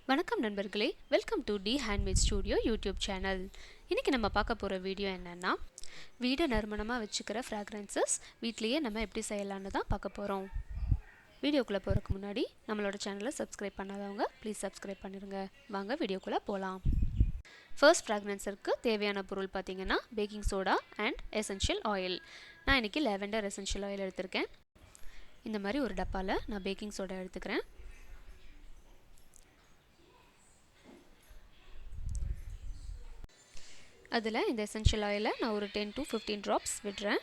வணக்கம் நண்பர்களே, welcome to the handmade studio YouTube channel. இன்றைக்கி நம்ம பார்க்க போகிற வீடியோ என்னென்னா, வீடை நறுமணமாக வச்சுக்கிற ஃப்ராக்ரன்சஸ் வீட்லேயே நம்ம எப்படி செய்யலான்னு தான் பார்க்க போகிறோம். வீடியோக்குள்ளே போகிறதுக்கு முன்னாடி நம்மளோட சேனலை சப்ஸ்கிரைப் பண்ணாதவங்க ப்ளீஸ் சப்ஸ்கிரைப் பண்ணிடுங்க. வாங்க வீடியோக்குள்ளே போகலாம். ஃபர்ஸ்ட் ஃப்ராக்ரன்ஸருக்கு தேவையான பொருள் பார்த்திங்கன்னா baking soda and essential oil. நான் இன்றைக்கி லாவெண்டர் எசென்ஷியல் ஆயில் எடுத்திருக்கேன். இந்த மாதிரி ஒரு டப்பாவில் நான் பேக்கிங் சோடா எடுத்துக்கிறேன். அதில் இந்த எசென்ஷியல் ஆயிலை நான் ஒரு 10 to 15 ட்ராப்ஸ் விடுறேன்.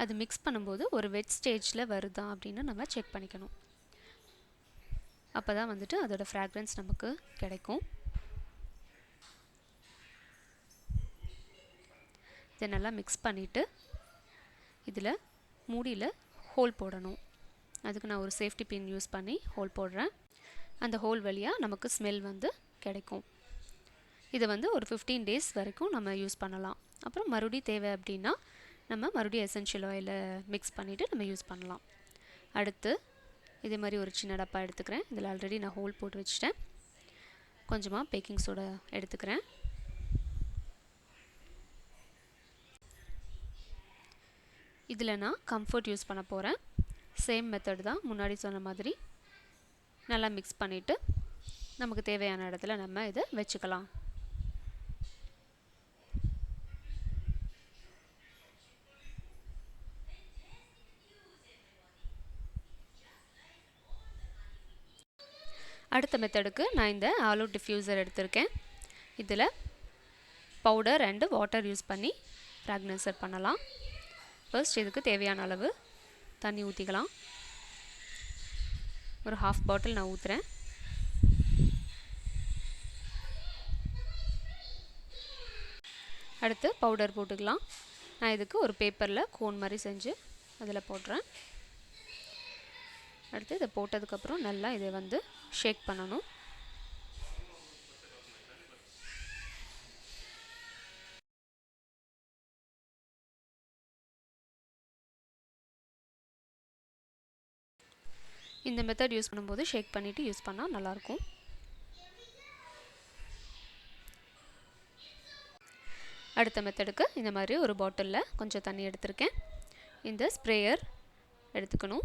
அது மிக்ஸ் பண்ணும்போது ஒரு வெட் ஸ்டேஜில் வருதா அப்படின்னு நம்ம செக் பண்ணிக்கணும். அப்போ தான் வந்துட்டு அதோட ஃப்ராக்ரன்ஸ் நமக்கு கிடைக்கும். இதை நல்லா மிக்ஸ் பண்ணிவிட்டு இதில் மூடியில் ஹோல் போடணும். அதுக்கு நான் ஒரு சேஃப்டி பின் யூஸ் பண்ணி ஹோல் போடுறேன். அந்த ஹோல் வழியாக நமக்கு ஸ்மெல் வந்து கிடைக்கும். இதை வந்து ஒரு 15 days வரைக்கும் நம்ம யூஸ் பண்ணலாம். அப்புறம் மறுபடியும் தேவை அப்படின்னா நம்ம மறுபடியும் எசென்ஷியல் ஆயிலை மிக்ஸ் பண்ணிவிட்டு நம்ம யூஸ் பண்ணலாம். அடுத்து இதே மாதிரி ஒரு சின்ன டப்பா எடுத்துக்கிறேன். இதில் ஆல்ரெடி நான் ஹோல் போட்டு வச்சுட்டேன். கொஞ்சமாக பேக்கிங் சோடா எடுத்துக்கிறேன். இதில் நான் கம்ஃபர்ட் யூஸ் பண்ண போகிறேன். சேம் மெத்தட் தான், முன்னாடி சொன்ன மாதிரி நல்லா மிக்ஸ் பண்ணிவிட்டு நமக்கு தேவையான இடத்துல நம்ம இதை வச்சுக்கலாம். அடுத்த மெத்தடுக்கு நான் இந்த ஆலோ டிஃப்யூசர் எடுத்திருக்கேன். இதில் பவுடர் அண்டு வாட்டர் யூஸ் பண்ணி ஃப்ராக்னன்சர் பண்ணலாம். ஃபர்ஸ்ட் இதுக்கு தேவையான அளவு தண்ணி ஊற்றிக்கலாம். ஒரு ½ பாட்டில் நான் ஊற்றுறேன். அடுத்து பவுடர் போட்டுக்கலாம். நான் இதுக்கு ஒரு பேப்பரில் கோன் மாதிரி செஞ்சு அதில் போடுறேன். அடுத்து இதை போட்டதுக்கப்புறம் நல்லா இதை வந்து ஷேக் பண்ணணும். இந்த மெத்தட் யூஸ் பண்ணும்போது ஷேக் பண்ணிவிட்டு யூஸ் பண்ணால் நல்லாயிருக்கும். அடுத்த மெத்தடுக்கு இந்த மாதிரி ஒரு பாட்டிலில் கொஞ்சம் தண்ணி எடுத்திருக்கேன். இந்த ஸ்ப்ரேயர் எடுத்துக்கணும்.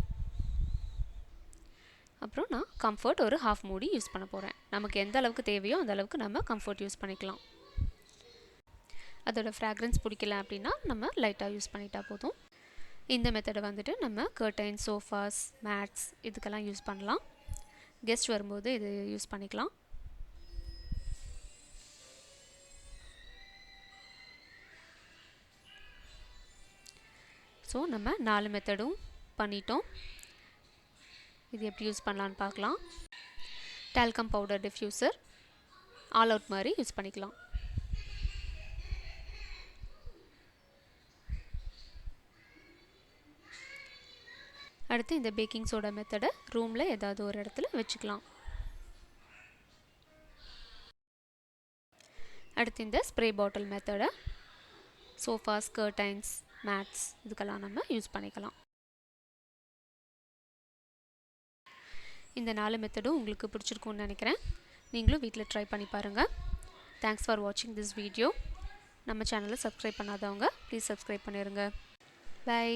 அப்புறம் நான் கம்ஃபர்ட் ஒரு ½ மூடி யூஸ் பண்ண போகிறேன். நமக்கு எந்த அளவுக்கு தேவையோ அந்த அளவுக்கு நம்ம கம்ஃபர்ட் யூஸ் பண்ணிக்கலாம். அதோட ஃப்ராக்ரன்ஸ் பிடிக்கல அப்படின்னா நம்ம லைட்டாக யூஸ் பண்ணிட்டா போதும். இந்த மெத்தடை வந்துட்டு நம்ம கர்டைன், சோஃபாஸ், மேட்ஸ் இதுக்கெல்லாம் யூஸ் பண்ணலாம். கெஸ்ட் வரும்போது இது யூஸ் பண்ணிக்கலாம். ஸோ நம்ம 4 மெத்தடும் பண்ணிட்டோம். இது எப்படி யூஸ் பண்ணலான்னு பார்க்கலாம். Talcum powder diffuser all out மாதிரி யூஸ் பண்ணிக்கலாம். அடுத்து இந்த பேக்கிங் சோடா மெத்தடை ரூமில் ஏதாவது ஒரு இடத்துல வச்சுக்கலாம். அடுத்து இந்த ஸ்ப்ரே பாட்டில் மெத்தடை சோஃபாஸ், கர்டைன்ஸ், மேட்ஸ் இதுக்கெல்லாம் நம்ம யூஸ் பண்ணிக்கலாம். இந்த 4 மெத்தடும் உங்களுக்கு பிடிச்சிருக்கும்னு நினைக்கிறேன். நீங்களும் வீட்டில் ட்ரை பண்ணி பாருங்கள். தேங்க்ஸ் ஃபார் வாட்சிங் திஸ் வீடியோ. நம்ம சேனலை சப்ஸ்கிரைப் பண்ணாதவங்க ப்ளீஸ் சப்ஸ்கிரைப் பண்ணிடுங்க. பை.